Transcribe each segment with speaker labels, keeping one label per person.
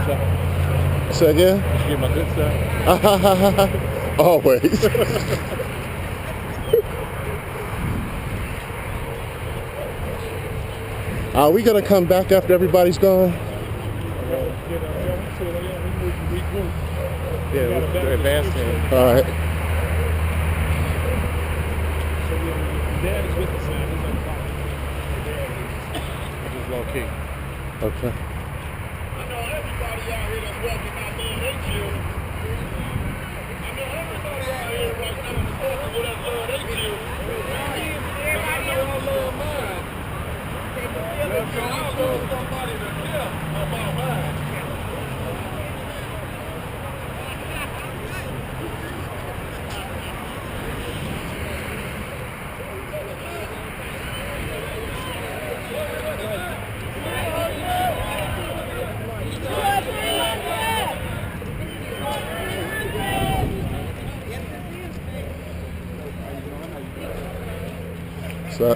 Speaker 1: side.
Speaker 2: Say again?
Speaker 1: Did you get my good side?
Speaker 2: Always. Are we gonna come back after everybody's gone?
Speaker 1: Yeah, we're advancing.
Speaker 2: All right.
Speaker 1: So Dad is with us now. He's on the phone. Just low key.
Speaker 2: Okay.
Speaker 1: I know everybody out here that's walking out there, they chill. I know everybody out here right now that's walking with us, Lord, they chill. I know I love mine. So I told somebody to tell about mine.
Speaker 2: So.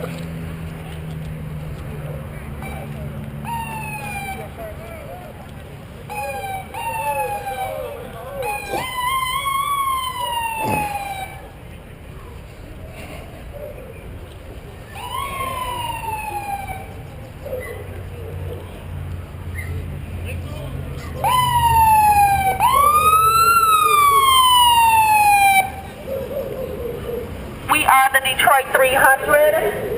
Speaker 3: We are the Detroit 300.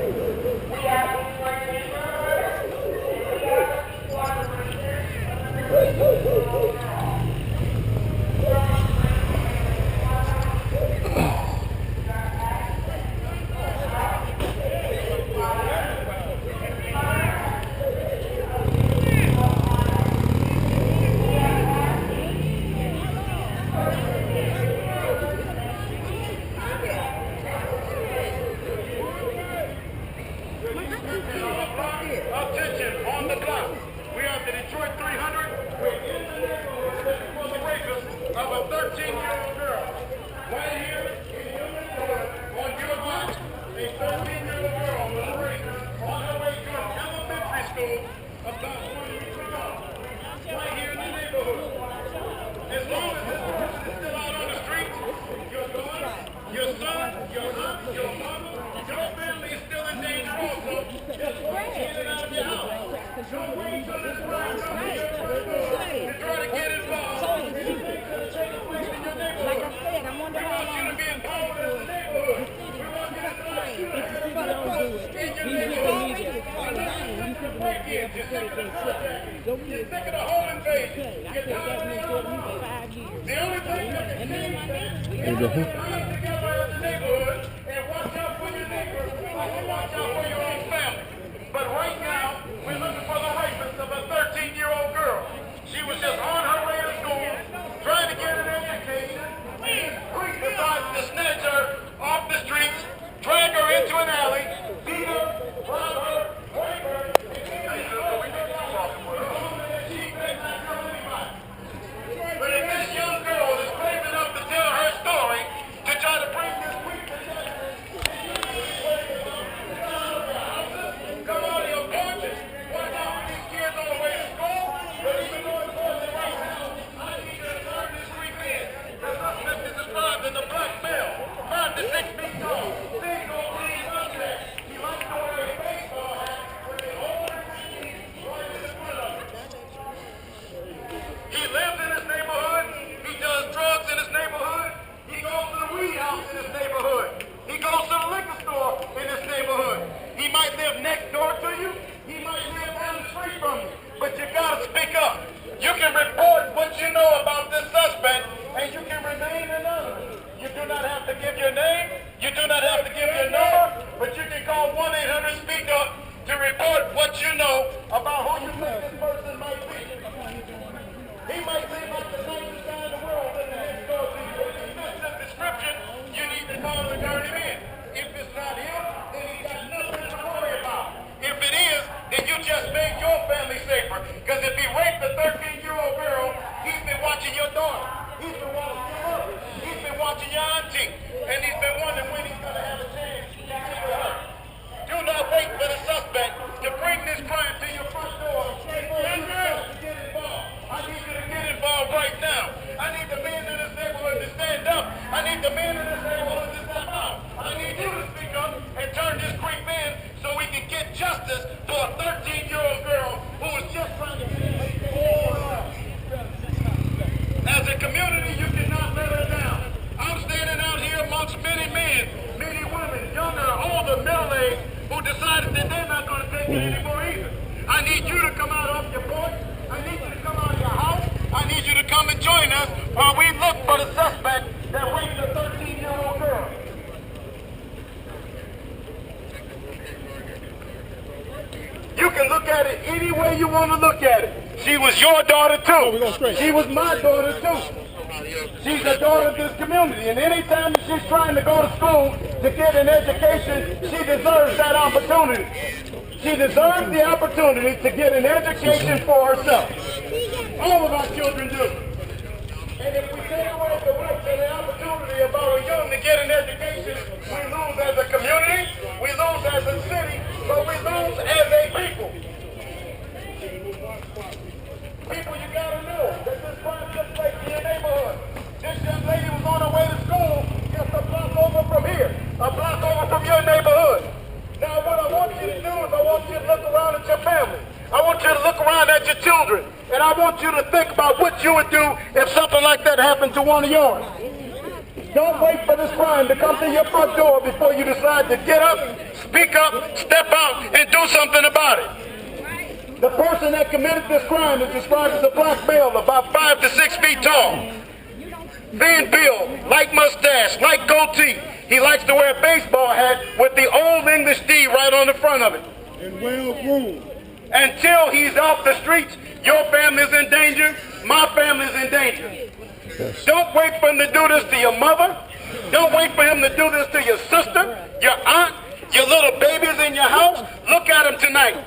Speaker 1: Attention, on the clock. We are the Detroit 300. We're in the neighborhood for the rapist of a 13-year-old girl. Right here in your neighborhood, on your block, a 13-year-old girl was raped on her way to an elementary school about 20 weeks ago. Right here in the neighborhood. As long as this person is still out on the streets, your daughter, your son, your aunt, your mama, your family is still in danger also. Just wait in and out of your house. Don't wait till this crime comes here to try to get involved. Anything could take place in your neighborhood. We want you to be involved in the neighborhood. We want you to start shooting in your neighborhood. You can break in. You're sick of the carjacking. You're sick of the home invasion. You're tired of the outlaws. The only thing that can change that is to come together as a neighborhood and watch out for your neighbors like you watch out for your own family. But right now, we're looking for the rapist of a 13-year-old girl. She was just on her way to school, trying to get an education, and police decided to snatch her off the streets, drag her into an alley, beat her, rob her, rape her, but if this young girl is brave enough to tell her story to try to bring this weakness come out of your porches, watch out for these kids on the way to school, but even though it's wasn't right now, I need you to learn this weekend. The suspect is described as a black male, 5 to 6 feet tall, big old green mustache. He likes to wear a baseball hat with his whole team right in the front of him. He lives in his neighborhood. He does drugs in his neighborhood. He goes to the weed house in his neighborhood. He goes to the liquor store in his neighborhood. He might live next door to you. He might live down the street from you. But you gotta speak up. You can report what you know about this suspect, and you can remain anonymous. You do not have to give your name. You do not have to give your number, but you can call 1-800-SPEAK-UP to report what you know about who you think this person might be. He might seem like the nicest guy in the world in the next door to you. If he fits the description, you need to call and turn him in. If it's not him, then he got nothing to worry about. If it is, then you just made your family safer. Because if he raped a 13-year-old girl, he's been watching your daughter. He's been watching your mother. He's been watching your auntie. And he's been wondering when he's going to have a chance to get her. Do not wait for the suspect a 13-year-old girl who was just trying to get a school. As a community, you cannot let her down. I'm standing out here amongst many men, many women, younger, older, middle-aged, who decided that they're not going to take it anymore either. I need you to come out off your porch. I need you to come out of your house. I need you to come and join us while we look for the suspect that raped a 13-year-old girl. You can look at it any way you want to look at it. She was your daughter too. She was my daughter too. She's a daughter of this community, and anytime she's trying to go to school to get an education, she deserves that opportunity. She deserves the opportunity to get an education for herself. All of our children do. And if we take away the rights and the opportunity of our young to get an education, we lose as a community, we lose as a city, but we lose as a people. People, you gotta know that this crime took place in your neighborhood. This young lady was on her way to school just a block over from here, a block over from your neighborhood. Now what I want you to do is I want you to look around at your family. I want you to look around at your children. And I want you to think about what you would do if something like that happened to one of yours. Don't wait for this crime to come to your front door before you decide to get up, speak up, step out, and do something about it. The person that committed this crime is described as a black male, about 5 to 6 feet tall. Thin build, light mustache, light goatee. He likes to wear a baseball hat with the Old English D right on the front of it.
Speaker 4: And well groomed.
Speaker 1: Until he's off the streets, your family's in danger, my family's in danger.
Speaker 2: Yes.
Speaker 1: Don't wait for him to do this to your mother. Don't wait for him to do this to your sister, your aunt, your little babies in your house. Look at him tonight.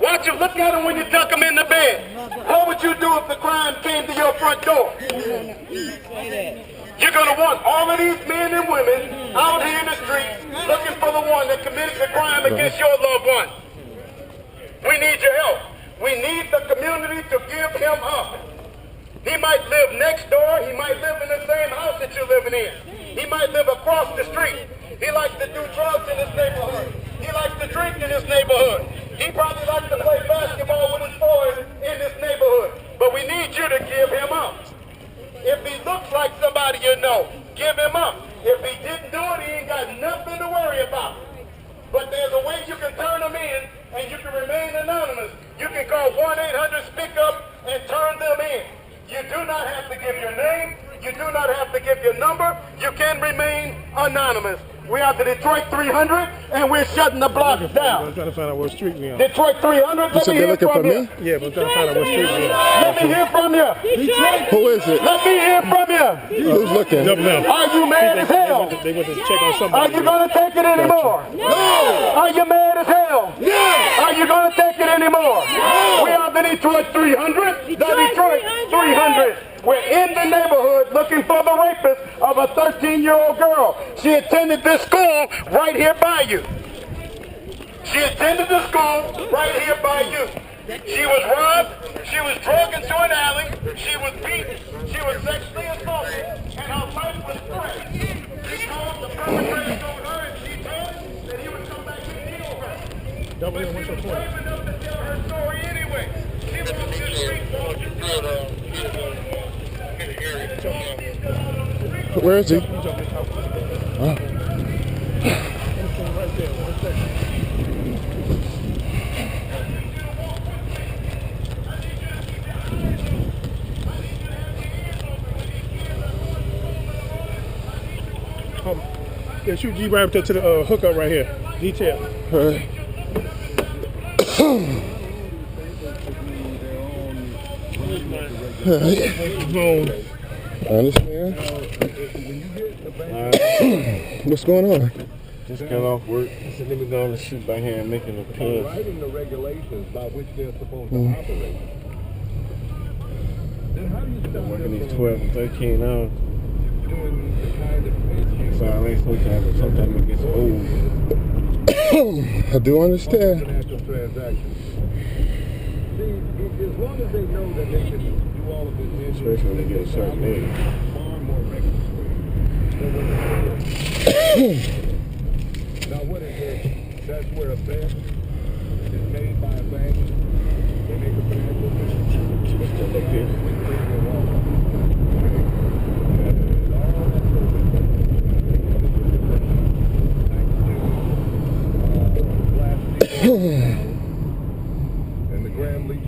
Speaker 1: Watch him. Look at him when you tuck him in the bed. What would you do if the crime came to your front door? You're going to want all of these men and women out here in the streets looking for the one that committed the crime against your loved one. We need your help. We need the community to give him up. He might live next door. He might live in the same house that you're living in. He might live across the street. He likes to do drugs in his neighborhood. He likes to drink in his neighborhood. He probably likes to play basketball with his boys in this neighborhood. But we need you to give him up. If he looks like somebody you know, give him up. If he didn't do it, he ain't got nothing to worry about. But there's a way you can turn them in and you can remain anonymous. You can call 1-800-SPEAK-UP and turn them in. You do not have to give your name. You do not have to give your number. You can remain anonymous. We are the Detroit 300, and we're shutting the block down.
Speaker 4: I'm trying to find out what street we on.
Speaker 1: Detroit 300, let
Speaker 2: So
Speaker 1: me
Speaker 2: they're
Speaker 1: hear
Speaker 2: looking for
Speaker 1: from
Speaker 2: me?
Speaker 1: you.
Speaker 4: Yeah, but I'm trying to find out what street we on.
Speaker 1: Let me hear from you.
Speaker 2: Who is it?
Speaker 1: Let me hear from you.
Speaker 2: Who's looking?
Speaker 4: Double M.
Speaker 1: Are you mad as hell?
Speaker 4: They went to check on
Speaker 1: Are
Speaker 4: somebody.
Speaker 1: you going to take it anymore? No. Are you mad as hell? No. Are you going to take it anymore? No. We are the Detroit 300. The Detroit 300. We're in the neighborhood looking for the rapist of a 13-year-old girl. She attended this school right here by you. She attended the school right here by you. She was robbed. She was dragged into an alley. She was beaten. She was sexually assaulted. And her life was threatened. She called the perpetrator over her and she told him that he would come back and kill her.
Speaker 4: Double
Speaker 1: But
Speaker 4: M,
Speaker 1: she
Speaker 4: what's
Speaker 1: was
Speaker 4: your point?
Speaker 1: brave enough to tell her story anyway. She walked this street.
Speaker 2: Where is he? Oh.
Speaker 4: Yeah, shoot G right up there to the hookup right here. Detail.
Speaker 2: I understand. What's going on?
Speaker 5: Just got off work. I said, let me go on and shoot by here and make an appearance.
Speaker 6: Writing the regulations by which they're supposed to operate. Then how do you stop
Speaker 5: Working
Speaker 6: them
Speaker 5: these
Speaker 6: from
Speaker 5: 12 and 13 hours.
Speaker 6: doing the kind of education
Speaker 5: So I mean, sometimes it gets old.
Speaker 2: I do understand.
Speaker 6: financial transactions? See, as long as they know that they can do all of this business,
Speaker 5: Especially when they get a certain age.
Speaker 6: far more regulatory than when they're now what is it? That's where a bet is made by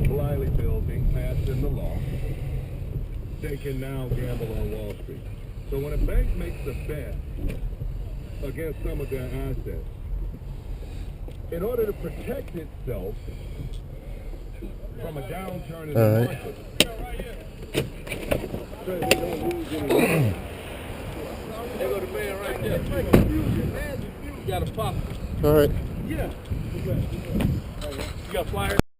Speaker 6: blithely building passed in the law, they can now gamble on Wall Street. So when a bank makes a bet against some of their assets, in order to protect itself from a downturn in the market, so they don't lose any money. There go the man right there. You got a pop.
Speaker 2: All right.
Speaker 6: Yeah. You got flyers?